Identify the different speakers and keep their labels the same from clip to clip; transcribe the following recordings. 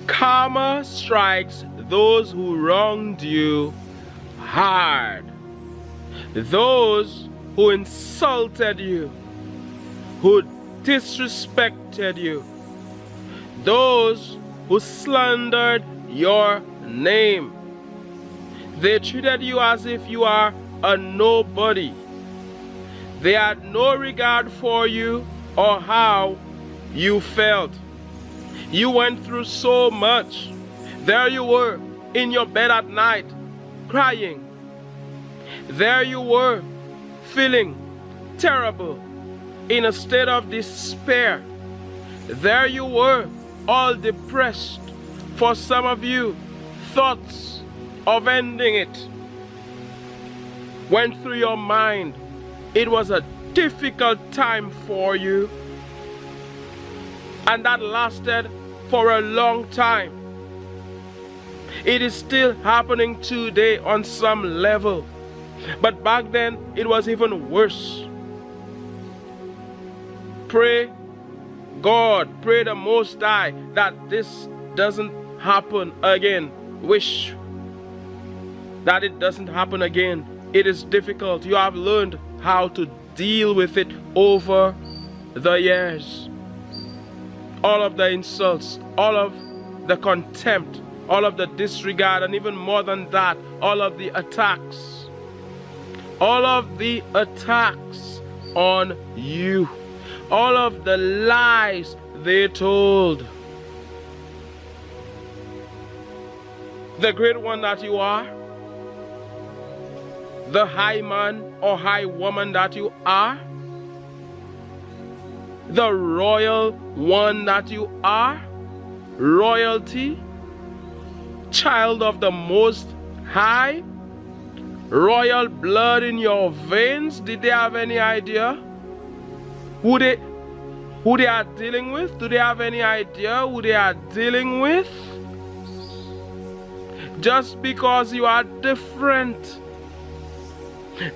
Speaker 1: Karma strikes those who wronged you hard. Those who insulted you, who disrespected you, those who slandered your name. They treated you as if you are a nobody. They had no regard for you or how you felt. You went through so much. There you were in your bed at night, crying. There you were, feeling terrible, in a state of despair. There you were, all depressed. For some of you, thoughts of ending it went through your mind. It was a difficult time for you, and that lasted for a long time. It is still happening today on some level, but back then it was even worse. Pray God, pray the Most High that this doesn't happen again. Wish that it doesn't happen again. It is difficult. You have learned how to deal with it over the years. All of the insults, all of the contempt, all of the disregard, and even more than that, all of the attacks. All of the attacks on you. All of the lies they told. The great one that you are, the high man or high woman that you are, the royal one that you are, royalty, child of the Most High, royal blood in your veins. Did they have any idea who they are dealing with? Do they have any idea who they are dealing with? Just because you are different,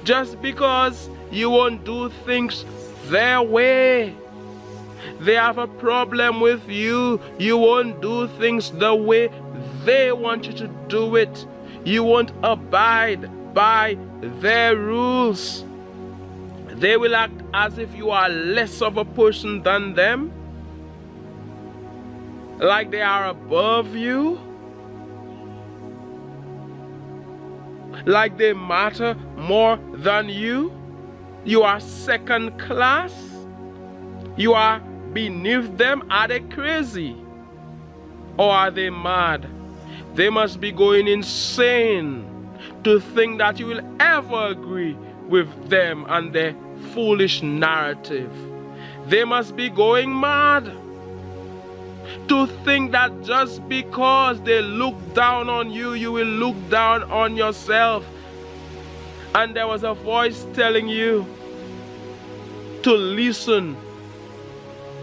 Speaker 1: just because you won't do things their way, they have a problem with you. You won't do things the way they want you to do it. You won't abide by their rules. They will act as if you are less of a person than them, like they are above you, like they matter more than you. You are second class. You are beneath them. Are they crazy? Or are they mad? They must be going insane to think that you will ever agree with them and their foolish narrative. They must be going mad to think that just because they look down on you, you will look down on yourself. And there was a voice telling you to listen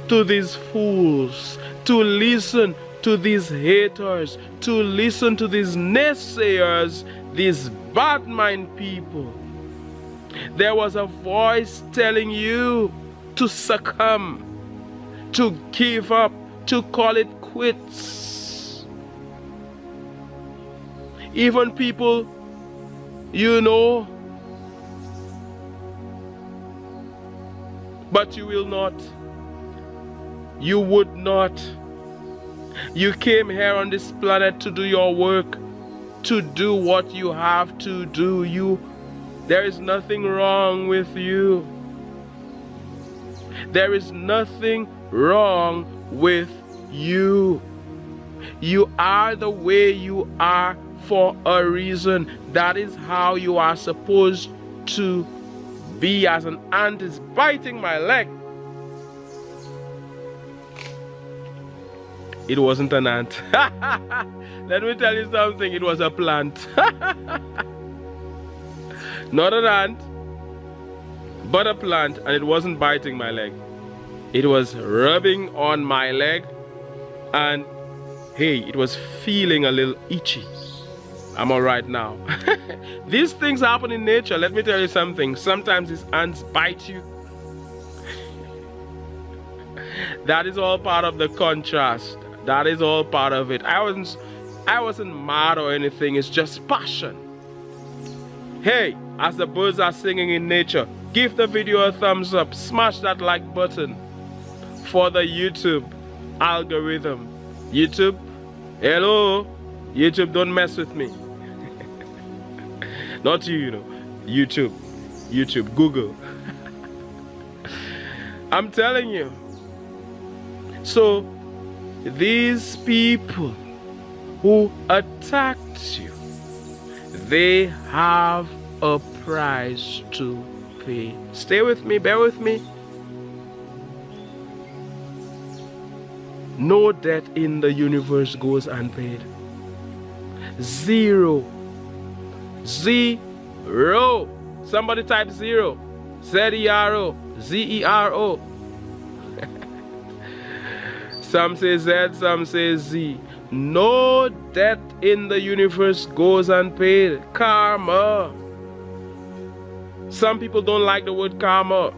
Speaker 1: to these fools, to listen to these haters, to listen to these naysayers, these bad mind people. There was a voice telling you to succumb, to give up, to call it quits. Even people you know, but you will not. You would not. You came here on this planet to do your work, to do what you have to do. There is nothing wrong with you. There is nothing wrong with you. You are the way you are for a reason. That is how you are supposed to be. As an ant is biting my leg. It wasn't an ant. Let me tell you something. It was a plant. Not an ant, but a plant, and it wasn't biting my leg. It was rubbing on my leg, and hey, it was feeling a little itchy. I'm all right now. These things happen in nature. Let me tell you something. Sometimes these ants bite you. That is all part of the contrast. That is all part of it. I wasn't mad or anything. It's just passion. Hey, as the birds are singing in nature, give the video a thumbs up. Smash that like button for the YouTube algorithm. YouTube, hello. YouTube, don't mess with me. Not you, you know. YouTube, Google. I'm telling you. So, these people who attacked you, they have a price to pay. Stay with me, bear with me. No debt in the universe goes unpaid. Zero. Somebody type zero. Z-E-R-O. Z-E-R-O. Some say Z, some say Z. No debt in the universe goes unpaid. Karma. Some people don't like the word karma.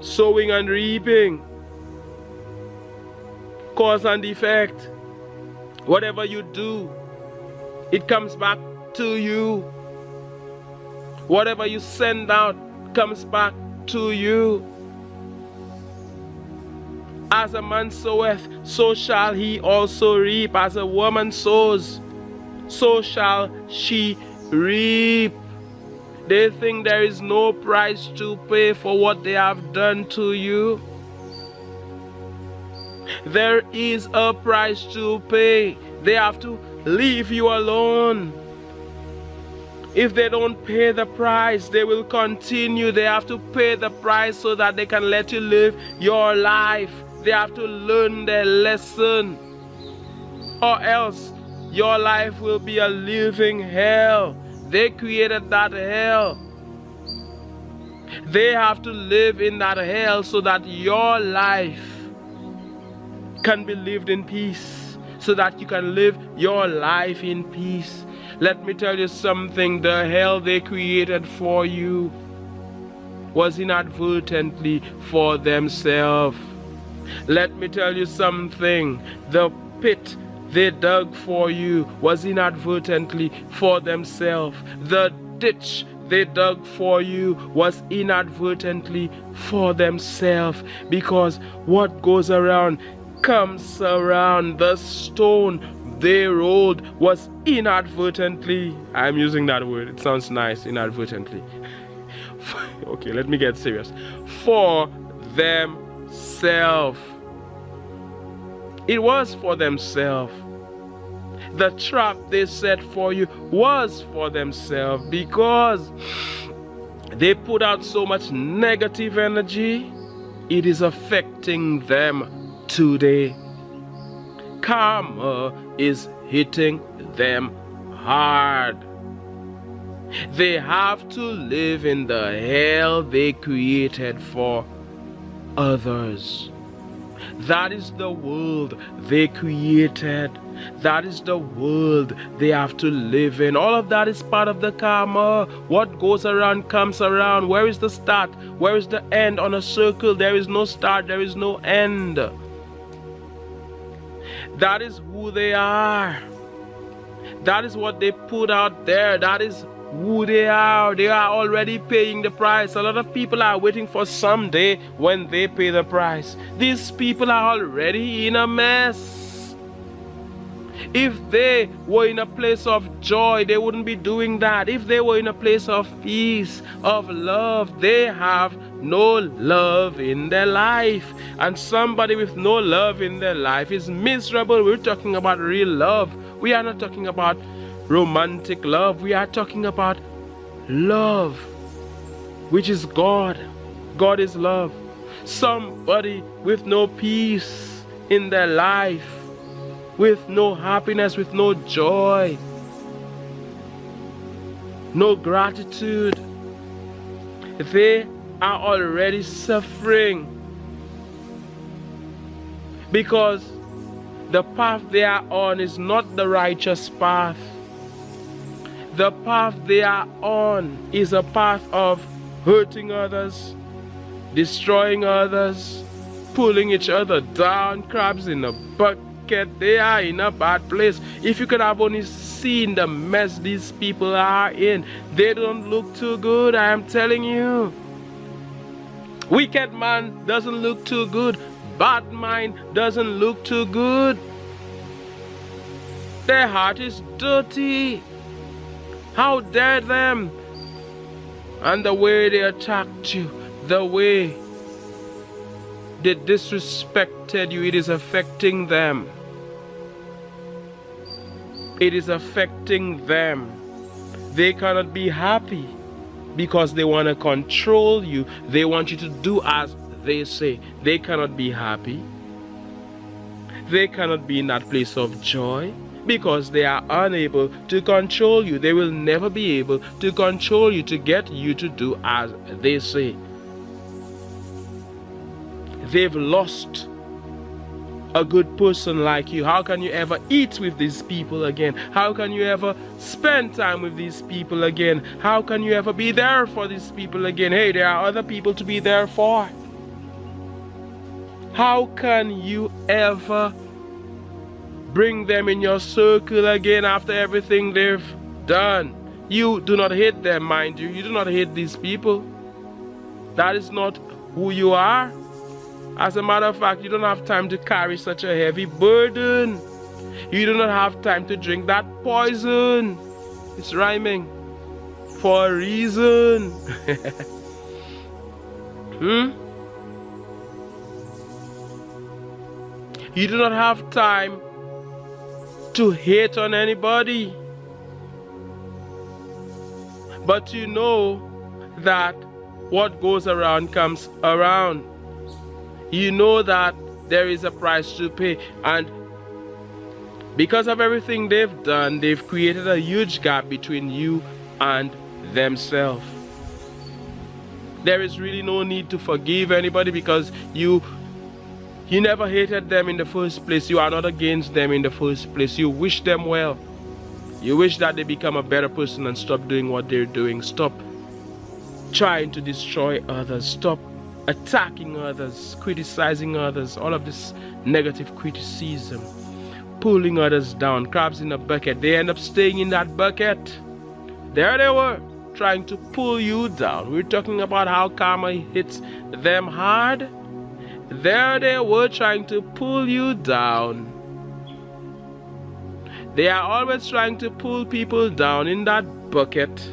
Speaker 1: Sowing and reaping. Cause and effect. Whatever you do, it comes back to you. Whatever you send out comes back to you. As a man soweth, so shall he also reap. As a woman sows, so shall she reap. They think there is no price to pay for what they have done to you. There is a price to pay. They have to leave you alone. If they don't pay the price, they will continue. They have to pay the price so that they can let you live your life. They have to learn their lesson, or else your life will be a living hell. They created that hell. They have to live in that hell so that your life can be lived in peace, so that you can live your life in peace. Let me tell you something. The hell they created for you was inadvertently for themselves. Let me tell you something. The pit they dug for you was inadvertently for themselves. The ditch they dug for you was inadvertently for themselves. Because what goes around comes around. The stone they rolled was inadvertently, I'm using that word, it sounds nice, inadvertently. Okay, let me get serious. For themselves. It was for themselves. The trap they set for you was for themselves, because they put out so much negative energy. It is affecting them today. Karma is hitting them hard. They have to live in the hell they created for others. That is the world they created. That is the world they have to live in. All of that is part of the karma. What goes around comes around. Where is the start? Where is the end on a circle? There is no start, there is no end. That is who they are. That is what they put out there. That is who they are. They are already paying the price. A lot of people are waiting for someday when they pay the price. These people are already in a mess. If they were in a place of joy, they wouldn't be doing that. If they were in a place of peace, of love, they have no love in their life. And somebody with no love in their life is miserable. We're talking about real love. We are not talking about romantic love. We are talking about love, which is God. God is love. Somebody with no peace in their life, with no happiness, with no joy, no gratitude, they are already suffering, because the path they are on is not the righteous path. The path they are on is a path of hurting others, destroying others, pulling each other down, crabs in a bucket. They are in a bad place. If you could have only seen the mess these people are in, they don't look too good, I am telling you. Wicked man doesn't look too good. Bad mind doesn't look too good. Their heart is dirty. How dare them? And the way they attacked you, the way they disrespected you, it is affecting them. It is affecting them. They cannot be happy because they want to control you. They want you to do as they say. They cannot be happy. They cannot be in that place of joy because they are unable to control you. They will never be able to control you, to get you to do as they say. They've lost a good person like you. How can you ever eat with these people again? How can you ever spend time with these people again? How can you ever be there for these people again? Hey, there are other people to be there for. How can you ever bring them in your circle again after everything they've done? You do not hate them, mind you. You do not hate these people. That is not who you are. As a matter of fact, you don't have time to carry such a heavy burden. You do not have time to drink that poison. It's rhyming. For a reason. You do not have time to hate on anybody. But you know that what goes around comes around. You know that there is a price to pay, and because of everything they've done, they've created a huge gap between you and themselves. There is really no need to forgive anybody because you never hated them in the first place. You are not against them in the first place. You wish them well. You wish that they become a better person and stop doing what they're doing. Stop trying to destroy others. Stop attacking others, criticizing others, all of this negative criticism, pulling others down, crabs in a bucket. They end up staying in that bucket. There they were, trying to pull you down. We're talking about how karma hits them hard. There they were, trying to pull you down. They are always trying to pull people down in that bucket.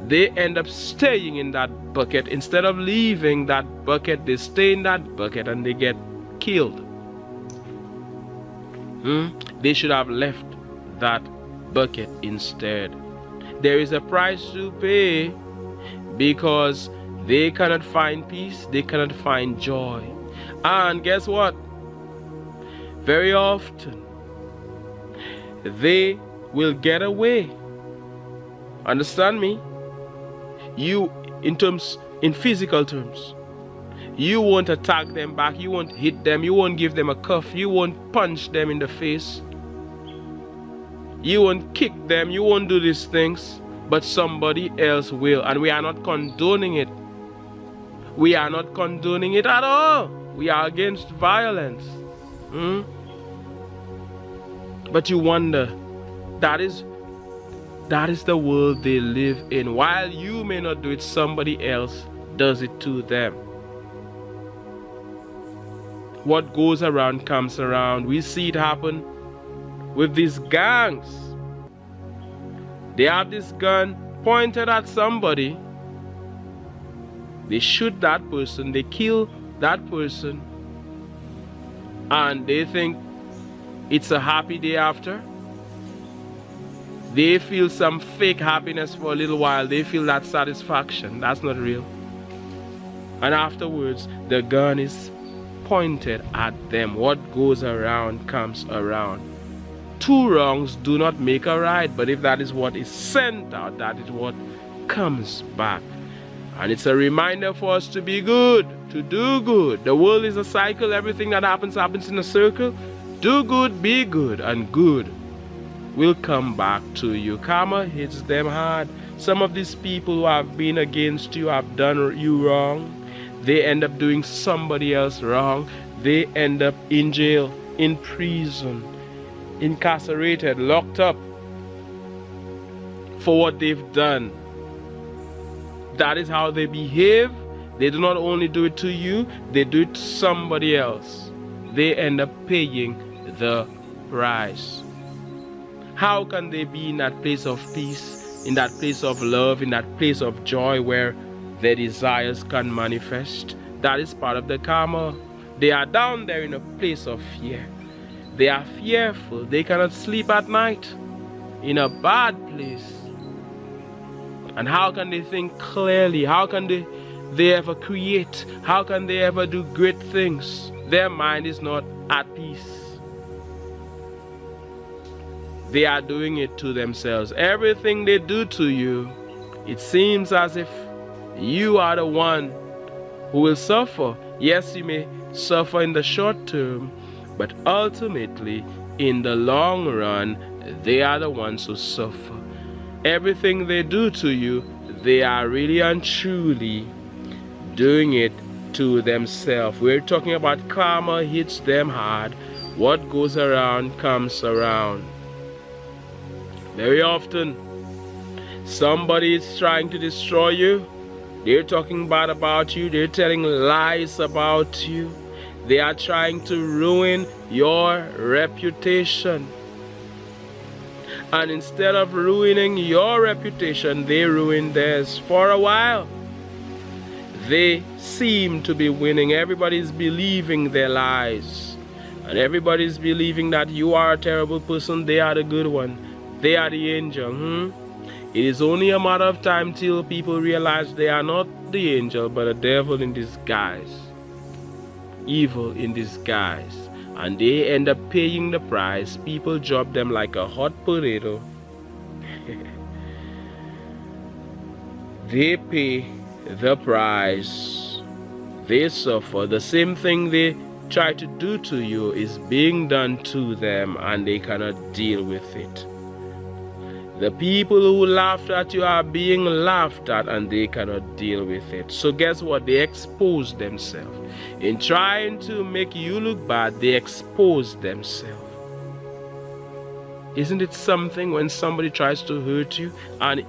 Speaker 1: They end up staying in that bucket. Instead of leaving that bucket, they stay in that bucket and they get killed. They should have left that bucket instead. There is a price to pay because they cannot find peace, they cannot find joy. And guess what? Very often they will get away. Understand me? You, in physical terms, you won't attack them back, you won't hit them, you won't give them a cuff, you won't punch them in the face, you won't kick them, you won't do these things, but somebody else will. And we are not condoning it. We are not condoning it at all. We are against violence. But you wonder, that is the world they live in. While you may not do it, somebody else does it to them. What goes around comes around. We see it happen with these gangs. They have this gun pointed at somebody. They shoot that person, they kill that person, and they think it's a happy day after. They feel some fake happiness for a little while. They feel that satisfaction. That's not real. And afterwards, the gun is pointed at them. What goes around comes around. Two wrongs do not make a right, but if that is what is sent out, that is what comes back. And it's a reminder for us to be good, to do good. The world is a cycle. Everything that happens in a circle. Do good, be good, and good will come back to you. Karma hits them hard. Some of these people who have been against you, have done you wrong. They end up doing somebody else wrong. they end up in jail, in prison, incarcerated, locked up for what they've done. That is how they behave. They do not only do it to you, they do it to somebody else. They end up paying the price. How can they be in that place of peace, in that place of love, in that place of joy where their desires can manifest? That is part of the karma. They are down there in a place of fear. They are fearful. They cannot sleep at night, in a bad place. And how can they think clearly? How can they ever create? How can they ever do great things? Their mind is not at peace. They are doing it to themselves. Everything they do to you, it seems as if you are the one who will suffer. Yes, you may suffer in the short term, but ultimately, in the long run, they are the ones who suffer. Everything they do to you, they are really and truly doing it to themselves. We're talking about karma hits them hard. What goes around comes around. Very often, somebody is trying to destroy you. They're talking bad about you. They're telling lies about you. They are trying to ruin your reputation. And instead of ruining your reputation, they ruin theirs. For a while, they seem to be winning. Everybody's believing their lies. And everybody's believing that you are a terrible person. They are the good one. They are the angel. It is only a matter of time till people realize they are not the angel, but a devil in disguise. Evil in disguise. And they end up paying the price. People drop them like a hot potato. They pay the price. They suffer. The same thing they try to do to you is being done to them, and they cannot deal with it. The people who laughed at you are being laughed at, and they cannot deal with it. So guess what? They expose themselves. In trying to make you look bad, they expose themselves. Isn't it something when somebody tries to hurt you and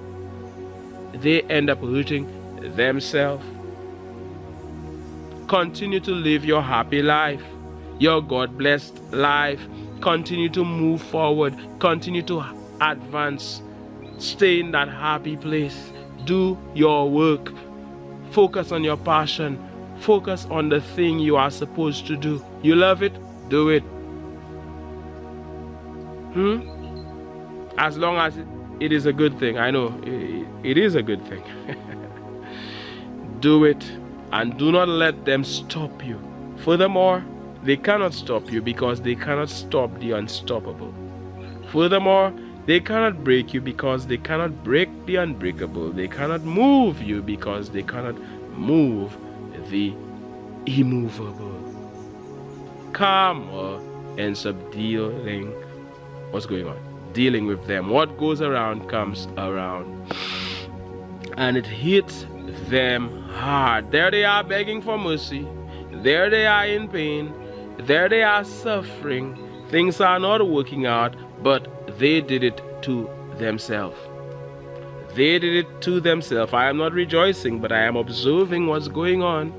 Speaker 1: they end up hurting themselves? Continue to live your happy life, your God-blessed life. Continue to move forward. Continue to advance. Stay in that happy place. Do your work. Focus on your passion. Focus on the thing you are supposed to do. You love it? Do it. As long as it is a good thing. I know it is a good thing. Do it, and do not let them stop you. Furthermore, they cannot stop you because they cannot stop the unstoppable. Furthermore, they cannot break you because they cannot break the unbreakable. They cannot move you because they cannot move the immovable. Karma ends up dealing with them. What goes around comes around, and it hits them hard. There they are begging for mercy. There they are in pain. There they are suffering. Things are not working out, but they did it to themselves. They did it to themselves. I am not rejoicing, but I am observing what's going on.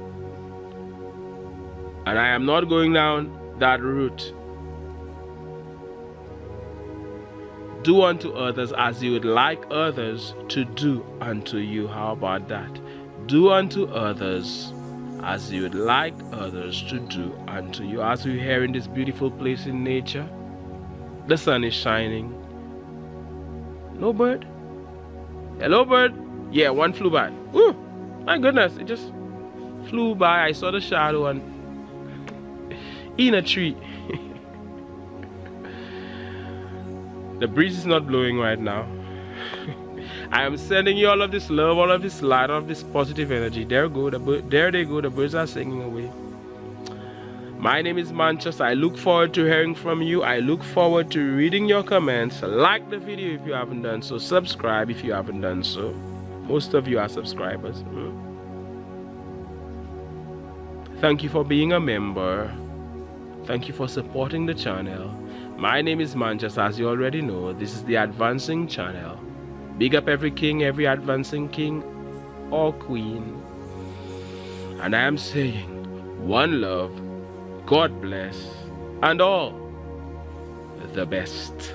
Speaker 1: And I am not going down that route. Do unto others as you would like others to do unto you. How about that? Do unto others as you would like others to do unto you. As we're here in this beautiful place in nature, the sun is shining. No bird? Hello, bird? Yeah, one flew by. Ooh, my goodness, it just flew by. I saw the shadow and in a tree. The breeze is not blowing right now. I am sending you all of this love, all of this light, all of this positive energy. There they go. The birds are singing away. My name is Mantius. I look forward to hearing from you. I look forward to reading your comments. Like the video if you haven't done so. Subscribe if you haven't done so. Most of you are subscribers. Thank you for being a member. Thank you for supporting the channel. My name is Mantius, as you already know. This is the Advancing channel. Big up every king, every advancing king or queen. And I am saying, one love, God bless, and all the best.